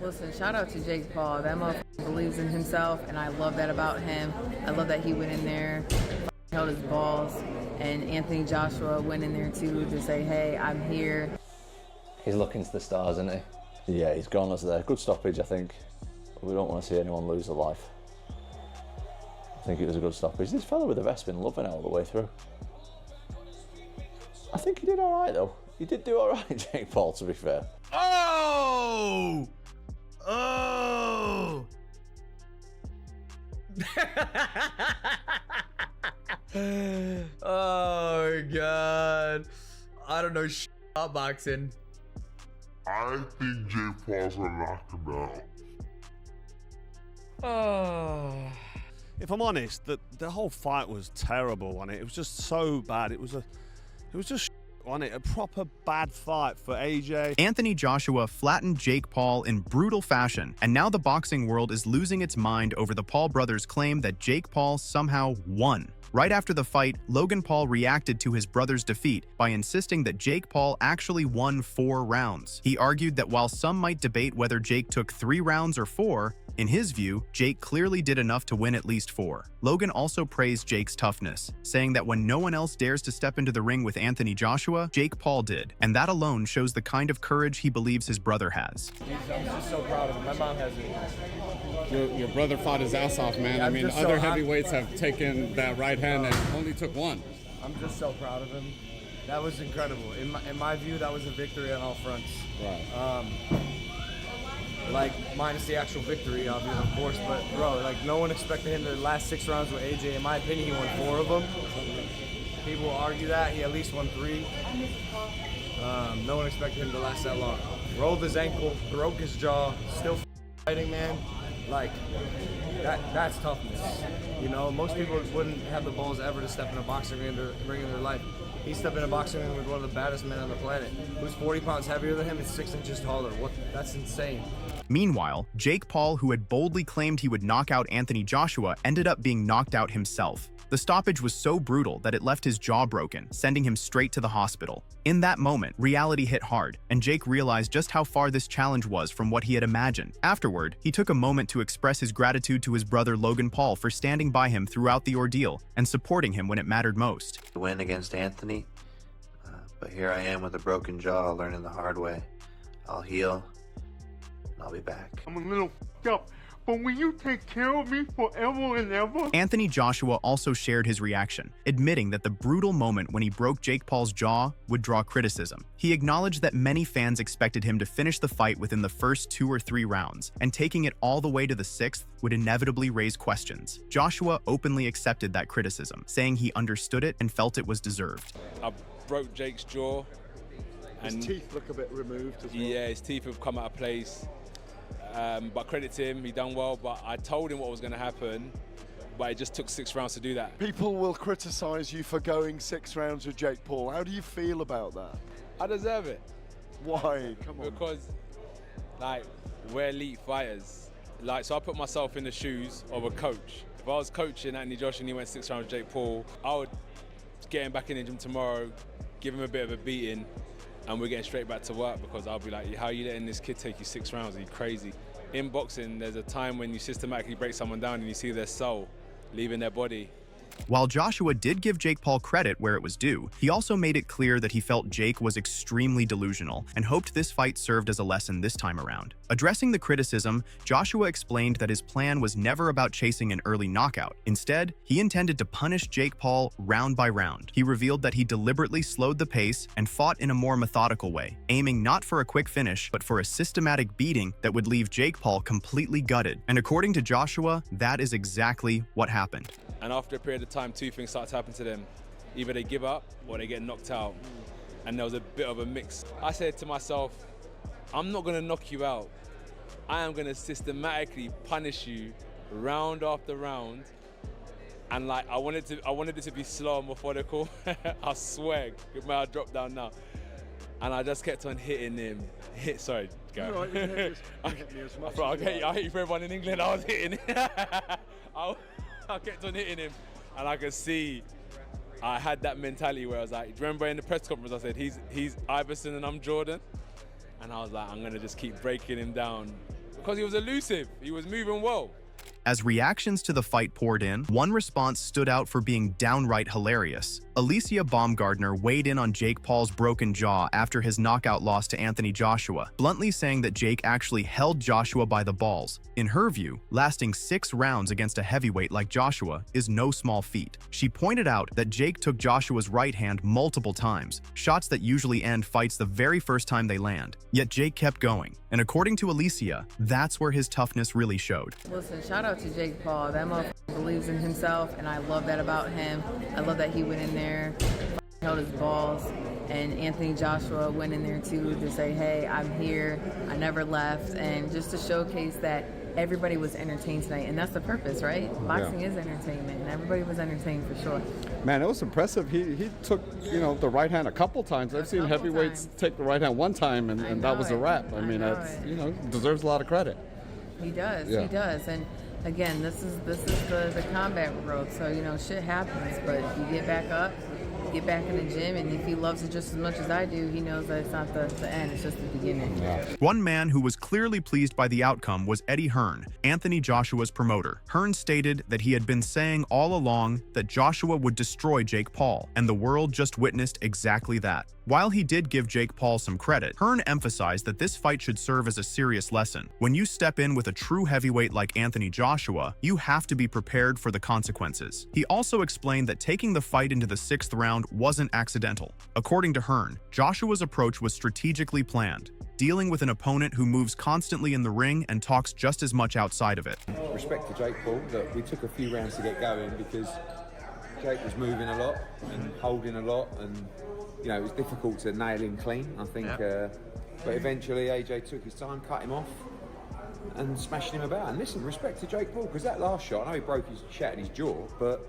Listen, shout out to Jake Paul. That motherfucker believes in himself, and I love that about him. I love that he went in there, held his balls, and Anthony Joshua went in there too to say, hey, I'm here. He's looking to the stars, isn't he? Yeah, he's gone us there. Good stoppage, I think. We don't want to see anyone lose their life. I think it was a good stoppage. This fella with the vest been loving it all the way through. I think he did all right, though. He did do all right, Jake Paul, to be fair. Oh! Oh! Oh, God. I don't know shit about boxing. I think Jake Paul's gonna knock him out. Oh. If I'm honest, the whole fight was terrible on it. It was just so bad. It was just on it, a proper bad fight for AJ. Anthony Joshua flattened Jake Paul in brutal fashion, and now the boxing world is losing its mind over the Paul brothers' claim that Jake Paul somehow won. Right after the fight, Logan Paul reacted to his brother's defeat by insisting that Jake Paul actually won 4 rounds. He argued that while some might debate whether Jake took 3 rounds or 4, in his view, Jake clearly did enough to win at least 4. Logan also praised Jake's toughness, saying that when no one else dares to step into the ring with Anthony Joshua, Jake Paul did, and that alone shows the kind of courage he believes his brother has. I'm just so proud of him. My mom has it. Your brother fought his ass off, man. Yeah, I mean, other heavyweights have taken that right hand and only took 1. I'm just so proud of him. That was incredible. In my view, that was a victory on all fronts. Right. Like, minus the actual victory, of course, but bro, like, no one expected him to last 6 rounds with AJ. In my opinion, he won 4 of them. People will argue that. He at least won 3. No one expected him to last that long. Rolled his ankle, broke his jaw, still fighting, man. Like, that's toughness. You know, most people wouldn't have the balls ever to step in a boxing ring in their life. He stepped in a boxing ring with one of the baddest men on the planet, who's 40 pounds heavier than him and 6 inches taller. That's insane. Meanwhile, Jake Paul, who had boldly claimed he would knock out Anthony Joshua, ended up being knocked out himself. The stoppage was so brutal that it left his jaw broken, sending him straight to the hospital. In that moment, reality hit hard, and Jake realized just how far this challenge was from what he had imagined. Afterward, he took a moment to express his gratitude to his brother Logan Paul for standing by him throughout the ordeal and supporting him when it mattered most. Win against Anthony, but here I am with a broken jaw, learning the hard way. I'll heal, and I'll be back. I'm a little f***ed up, but will you take care of me forever and ever? Anthony Joshua also shared his reaction, admitting that the brutal moment when he broke Jake Paul's jaw would draw criticism. He acknowledged that many fans expected him to finish the fight within the first 2 or 3 rounds, and taking it all the way to the 6th would inevitably raise questions. Joshua openly accepted that criticism, saying he understood it and felt it was deserved. I broke Jake's jaw. And his teeth look a bit removed as well. Yeah, his teeth have come out of place. But credit to him, he done well, but I told him what was going to happen, but it just took 6 rounds to do that. People will criticize you for going 6 rounds with Jake Paul. How do you feel about that? I deserve it. Why? Come on. Because, like, we're elite fighters. Like, so I put myself in the shoes of a coach. If I was coaching Anthony Joshua and he went 6 rounds with Jake Paul, I would get him back in the gym tomorrow, give him a bit of a beating, and we're getting straight back to work, because I'll be like, how are you letting this kid take you 6 rounds? Are you crazy? In boxing, there's a time when you systematically break someone down and you see their soul leaving their body. While Joshua did give Jake Paul credit where it was due, he also made it clear that he felt Jake was extremely delusional and hoped this fight served as a lesson this time around. Addressing the criticism, Joshua explained that his plan was never about chasing an early knockout. Instead, he intended to punish Jake Paul round by round. He revealed that he deliberately slowed the pace and fought in a more methodical way, aiming not for a quick finish, but for a systematic beating that would leave Jake Paul completely gutted. And according to Joshua, that is exactly what happened. And after a period of time, 2 things start to happen to them. Either they give up or they get knocked out. And there was a bit of a mix. I said to myself, I'm not going to knock you out. I am going to systematically punish you round after round. And like, I wanted it to be slow and methodical. I swear, it might have dropped down now. And I just kept on hitting him. Sorry, go. Right, you hit me as much I hit you for everyone in England. I was hitting I kept on hitting him, and I could see I had that mentality where I was like, do you remember in the press conference I said, he's Iverson and I'm Jordan? And I was like, I'm going to just keep breaking him down Because he was elusive. He was moving well. As reactions to the fight poured in, one response stood out for being downright hilarious. Alicia Baumgardner weighed in on Jake Paul's broken jaw after his knockout loss to Anthony Joshua, bluntly saying that Jake actually held Joshua by the balls. In her view, lasting 6 rounds against a heavyweight like Joshua is no small feat. She pointed out that Jake took Joshua's right hand multiple times, shots that usually end fights the very first time they land. Yet Jake kept going, and according to Alicia, that's where his toughness really showed. Listen, shout out to Jake Paul. That motherfucker believes in himself, and I love that about him. I love that he went in there, held his balls, and Anthony Joshua went in there too to say, hey, I'm here, I never left, and just to showcase that everybody was entertained tonight, and that's the purpose, right? Boxing is entertainment, and everybody was entertained for sure. Man, it was impressive. He took, the right hand a couple times. I've seen heavyweights take the right hand one time, and that was a wrap. I mean, that's, deserves a lot of credit. He does, Yeah. he does, and again, this is the combat world, so shit happens, but you get back up, get back in the gym, and if he loves it just as much as I do, he knows that it's not the end, it's just the beginning. One man who was clearly pleased by the outcome was Eddie Hearn, Anthony Joshua's promoter. Hearn stated that he had been saying all along that Joshua would destroy Jake Paul, and the world just witnessed exactly that. While he did give Jake Paul some credit, Hearn emphasized that this fight should serve as a serious lesson. When you step in with a true heavyweight like Anthony Joshua, you have to be prepared for the consequences. He also explained that taking the fight into the 6th round wasn't accidental. According to Hearn, Joshua's approach was strategically planned, dealing with an opponent who moves constantly in the ring and talks just as much outside of it. Respect to Jake Paul that we took a few rounds to get going because Jake was moving a lot and holding a lot, and it was difficult to nail him clean, I think. But eventually AJ took his time, cut him off, and smashed him about. And listen, respect to Jake Paul, because that last shot, I know he broke his shattered his jaw, but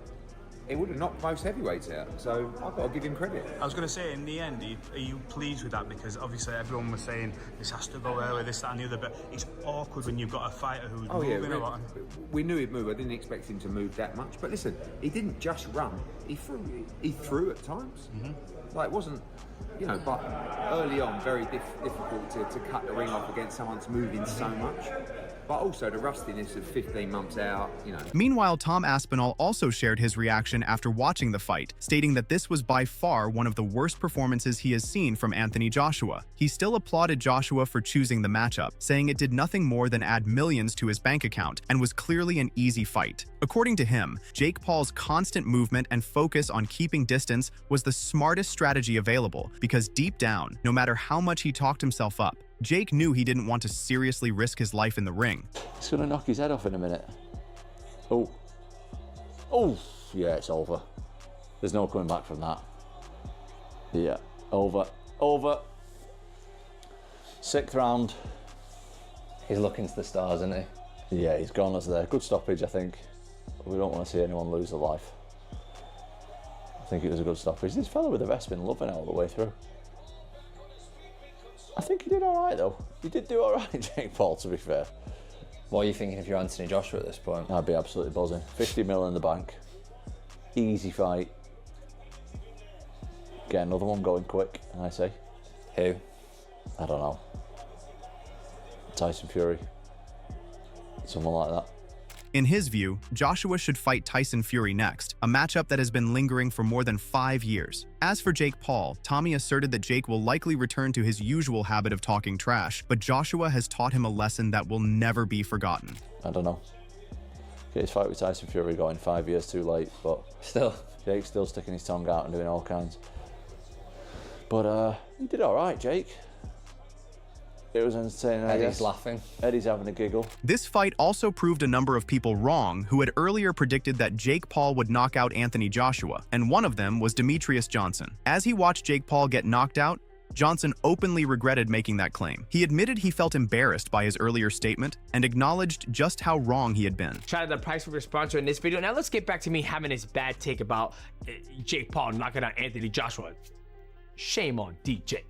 it would have knocked most heavyweights out. So I've got to give him credit. I was going to say, in the end, are you pleased with that? Because obviously everyone was saying this has to go early, this, that, and the other. But it's awkward when you've got a fighter who's moving a lot. We knew he'd move. I didn't expect him to move that much. But listen, he didn't just run. He threw at times. Like, it wasn't, but early on, very difficult to cut the ring off against someone that's moving so much. But also the rustiness of 15 months out, Meanwhile, Tom Aspinall also shared his reaction after watching the fight, stating that this was by far one of the worst performances he has seen from Anthony Joshua. He still applauded Joshua for choosing the matchup, saying it did nothing more than add millions to his bank account and was clearly an easy fight. According to him, Jake Paul's constant movement and focus on keeping distance was the smartest strategy available because deep down, no matter how much he talked himself up, Jake knew he didn't want to seriously risk his life in the ring. He's going to knock his head off in a minute. Oh, yeah, it's over. There's no coming back from that. Yeah, over. 6th round. He's looking to the stars, isn't he? Yeah, he's gone as there. Good stoppage, I think. We don't want to see anyone lose their life. I think it was a good stoppage. This fella with the vest been loving it all the way through. I think he did all right, though. He did do all right, Jake Paul, to be fair. What are you thinking if you're Anthony Joshua at this point? I'd be absolutely buzzing. 50 mil in the bank. Easy fight. Get another one going quick, I say. Who? I don't know. Tyson Fury. Someone like that. In his view, Joshua should fight Tyson Fury next, a matchup that has been lingering for more than 5 years. As for Jake Paul, Tommy asserted that Jake will likely return to his usual habit of talking trash, but Joshua has taught him a lesson that will never be forgotten. I don't know. Get his fight with Tyson Fury going 5 years too late, but still, Jake's still sticking his tongue out and doing all kinds. But he did all right, Jake. It was entertaining. Eddie's laughing. Eddie's having a giggle. This fight also proved a number of people wrong who had earlier predicted that Jake Paul would knock out Anthony Joshua, and one of them was Demetrius Johnson. As he watched Jake Paul get knocked out, Johnson openly regretted making that claim. He admitted he felt embarrassed by his earlier statement and acknowledged just how wrong he had been. Shout out to Price for your sponsor in this video. Now let's get back to me having this bad take about Jake Paul knocking out Anthony Joshua. Shame on DJ.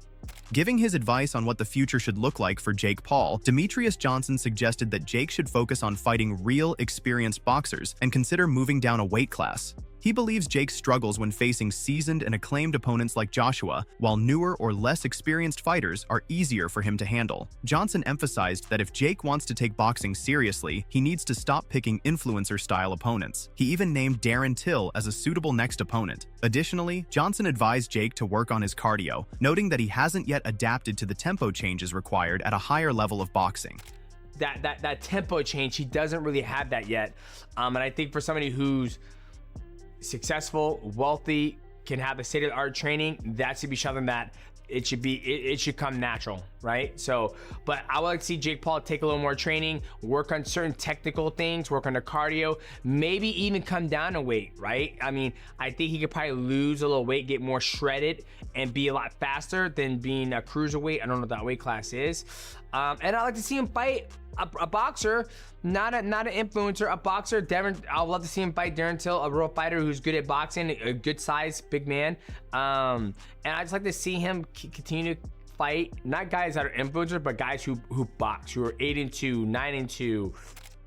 Giving his advice on what the future should look like for Jake Paul, Demetrius Johnson suggested that Jake should focus on fighting real, experienced boxers and consider moving down a weight class. He believes Jake struggles when facing seasoned and acclaimed opponents like Joshua, while newer or less experienced fighters are easier for him to handle. Johnson emphasized that if Jake wants to take boxing seriously, he needs to stop picking influencer-style opponents. He even named Darren Till as a suitable next opponent. Additionally, Johnson advised Jake to work on his cardio, noting that he hasn't yet adapted to the tempo changes required at a higher level of boxing. That tempo change, he doesn't really have that yet. And I think for somebody who's successful, wealthy, can have the state-of-the-art training, that should be something that it should come natural, right? So, but I would like to see Jake Paul take a little more training, work on certain technical things, work on the cardio, maybe even come down a weight, right? I mean, I think he could probably lose a little weight, get more shredded, and be a lot faster than being a cruiserweight. I don't know what that weight class is. And I'd like to see him fight a boxer, not an influencer, a boxer. I'd love to see him fight Darren Till, a real fighter who's good at boxing, a good size, big man. And I just like to see him continue to fight, not guys that are influencers, but guys who box, who are 8-2, 9-2.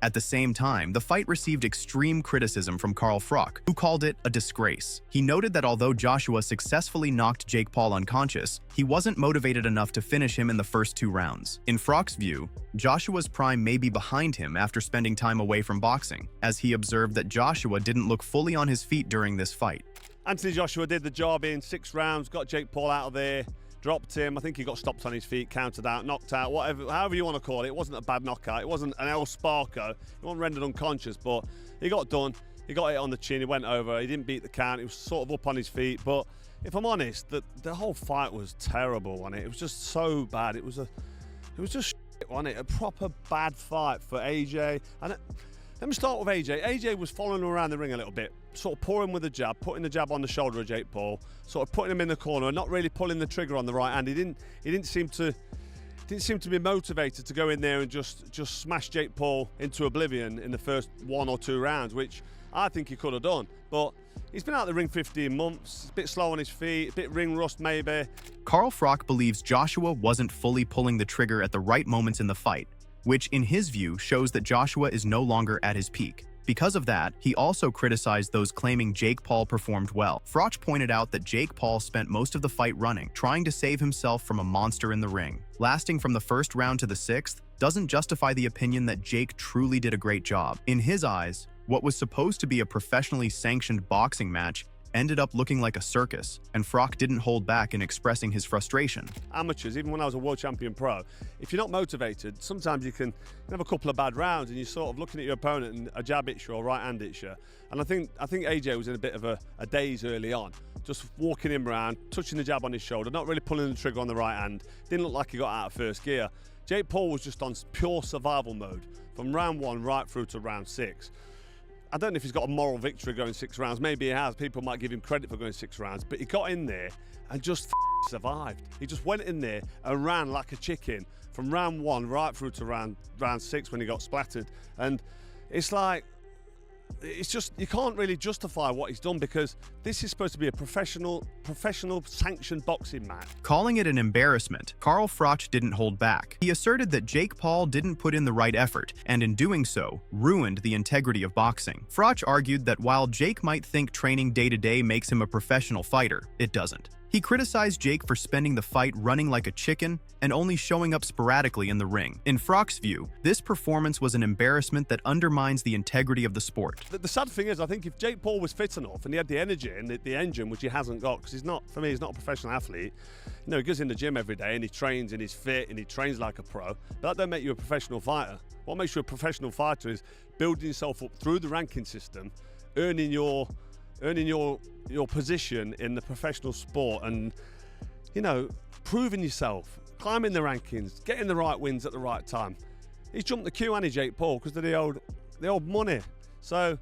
At the same time, the fight received extreme criticism from Carl Froch, who called it a disgrace. He noted that although Joshua successfully knocked Jake Paul unconscious, he wasn't motivated enough to finish him in the first 2 rounds. In Froch's view, Joshua's prime may be behind him after spending time away from boxing, as he observed that Joshua didn't look fully on his feet during this fight. Anthony Joshua did the job in 6 rounds, got Jake Paul out of there, dropped him. I think he got stopped on his feet, counted out, knocked out, whatever, however you want to call it. It wasn't a bad knockout. It wasn't an El Sparko. He wasn't rendered unconscious, but he got done. He got it on the chin. He went over. He didn't beat the count. He was sort of up on his feet. But if I'm honest, the whole fight was terrible on it. It was just so bad. It was just shit on it. A proper bad fight for AJ. And let me start with AJ. AJ was following him around the ring a little bit, sort of pouring with the jab, putting the jab on the shoulder of Jake Paul, sort of putting him in the corner and not really pulling the trigger on the right hand. He didn't seem to be motivated to go in there and just smash Jake Paul into oblivion in the first 1 or 2 rounds, which I think he could have done. But he's been out of the ring 15 months, a bit slow on his feet, a bit ring rust maybe. Carl Froch believes Joshua wasn't fully pulling the trigger at the right moments in the fight, which in his view shows that Joshua is no longer at his peak. Because of that, he also criticized those claiming Jake Paul performed well. Froch pointed out that Jake Paul spent most of the fight running, trying to save himself from a monster in the ring. Lasting from the first round to the 6th doesn't justify the opinion that Jake truly did a great job. In his eyes, what was supposed to be a professionally sanctioned boxing match ended up looking like a circus, and Froch didn't hold back in expressing his frustration. Amateurs, even when I was a world champion pro, if you're not motivated, sometimes you can have a couple of bad rounds and you're sort of looking at your opponent and a jab hits you or right hand hits you. And I think AJ was in a bit of a daze early on, just walking him around, touching the jab on his shoulder, not really pulling the trigger on the right hand. Didn't look like he got out of first gear. Jake Paul was just on pure survival mode from round 1 right through to round 6. I don't know if he's got a moral victory going 6 rounds. Maybe he has. People might give him credit for going 6 rounds. But he got in there and just survived. He just went in there and ran like a chicken from round 1 right through to round 6 when he got splattered. And it's like, it's just, you can't really justify what he's done because this is supposed to be a professional sanctioned boxing match. Calling it an embarrassment, Carl Froch didn't hold back. He asserted that Jake Paul didn't put in the right effort, and in doing so, ruined the integrity of boxing. Froch argued that while Jake might think training day-to-day makes him a professional fighter, it doesn't. He criticized Jake for spending the fight running like a chicken and only showing up sporadically in the ring. In Froch's view, this performance was an embarrassment that undermines the integrity of the sport. The sad thing is, I think if Jake Paul was fit enough and he had the energy and the engine, which he hasn't got, because he's not a professional athlete. You know, he goes in the gym every day and he trains and he's fit and he trains like a pro. But that don't make you a professional fighter. What makes you a professional fighter is building yourself up through the ranking system, earning your position in the professional sport and, you know, proving yourself, climbing the rankings, getting the right wins at the right time. He's jumped the queue, hasn't he, Jake Paul, because of the old money. So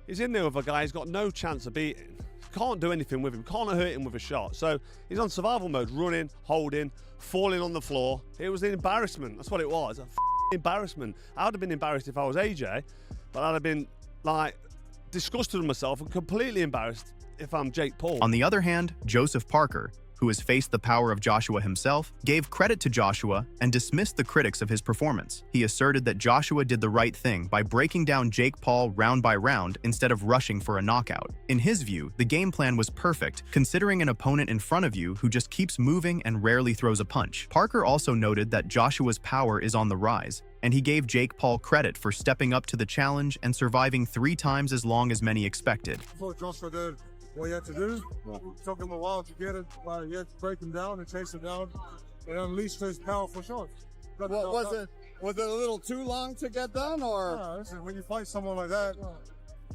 he's in there with a guy he's got no chance of beating. Can't do anything with him, can't hurt him with a shot. So he's on survival mode, running, holding, falling on the floor. It was an embarrassment. That's what it was, embarrassment. I would have been embarrassed if I was AJ, but I'd have been like disgusted with myself and completely embarrassed if I'm Jake Paul. On the other hand, Joseph Parker, who has faced the power of Joshua himself, gave credit to Joshua and dismissed the critics of his performance. He asserted that Joshua did the right thing by breaking down Jake Paul round by round instead of rushing for a knockout. In his view, the game plan was perfect, considering an opponent in front of you who just keeps moving and rarely throws a punch. Parker also noted that Joshua's power is on the rise, and he gave Jake Paul credit for stepping up to the challenge and surviving 3 times as long as many expected. Before Joshua did what he had to do, it took him a while to get it, but he had to break him down and chase him down and unleash his powerful shots. Was it a little too long to get done, or? Listen, when you fight someone like that,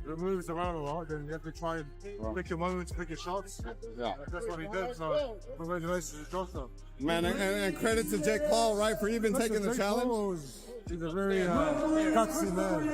it moves around a lot, then you have to try and pick your moments, pick your shots. Yeah. That's what he did, so congratulations to Joshua. Man, and credit to Jake Paul, right, for even taking the challenge. He's a very gutsy man.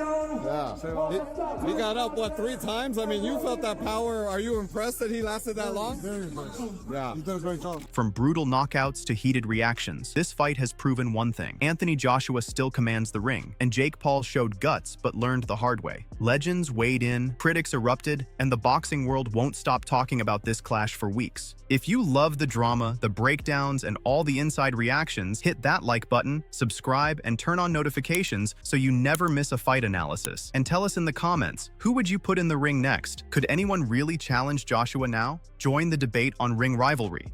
Yeah. He got up, what, 3 times? I mean, you felt that power. Are you impressed that he lasted that long? Very impressed. Yeah. He did a great job. From brutal knockouts to heated reactions, this fight has proven one thing. Anthony Joshua still commands the ring, and Jake Paul showed guts but learned the hard way. Legends weighed in, critics erupted, and the boxing world won't stop talking about this clash for weeks. If you love the drama, the breakdowns, and all the inside reactions, hit that like button, subscribe, and turn on notifications so you never miss a fight analysis. And tell us in the comments, who would you put in the ring next? Could anyone really challenge Joshua now? Join the debate on Ring Rivalry.